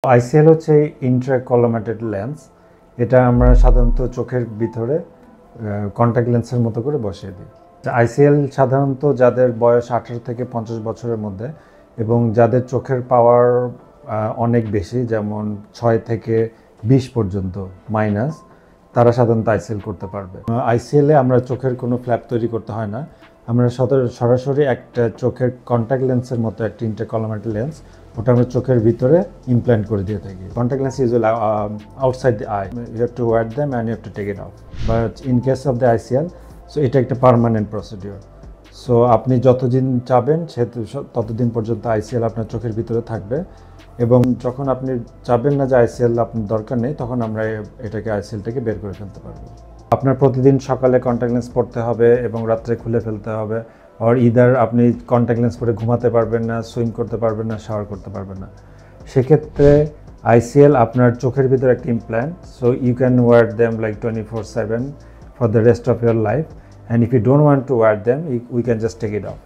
ICL হচ্ছে ইন্ট্রাকলামেটেড lens. এটা আমরা সাধারণত চোখের ভিতরে কন্ট্যাক্ট লেন্সের মতো করে বসিয়ে দিই। আইসিএল সাধারণত যাদের বয়স 18 থেকে 50 বছরের মধ্যে এবং যাদের চোখের পাওয়ার অনেক বেশি, যেমন 6 থেকে 20 পর্যন্ত মাইনাস, তারা সাধারণত আইসিএল করতে পারবে। আইসিএলে আমরা চোখের কোনো ফ্ল্যাপ তৈরি করতে হয় না। আমরা সরাসরি একটা চোখের কন্ট্যাক্ট লেন্সের মতো একটা ইন্টারকলামেটেড লেন্স, ওটা আমরা চোখের ভিতরে ইমপ্ল্যান্ট করে দিয়ে থাকি। Contact lens usually outside the eye, you have to wear them and you have to take it off. But in case of the ICL, so এটা একটা পার্মানেন্ট প্রসিডিওর। সো আপনি যতদিন চাবেন ততদিন পর্যন্ত আইসিএল আপনার চোখের ভিতরে থাকবে, এবং যখন আপনি চাবেন না যে আইসিএল আপনার দরকার নেই, তখন আমরা আইসিএলটাকে বের করে ফেলতে পারবো। আপনার প্রতিদিন সকালে কন্ট্যাক্ট লেন্স পরতে হবে এবং রাত্রে খুলে ফেলতে হবে, আর ইদার আপনি কন্ট্যাক্ট লেন্স পরে ঘুমাতে পারবেন না, সুইম করতে পারবেন না, শাওয়ার করতে পারবেন না। সেক্ষেত্রে আইসিএল আপনার চোখের ভিতরে একটা implant, so you can wear them like 24/7 for the rest of your life, and if you don't want to wear them, we can just take it of.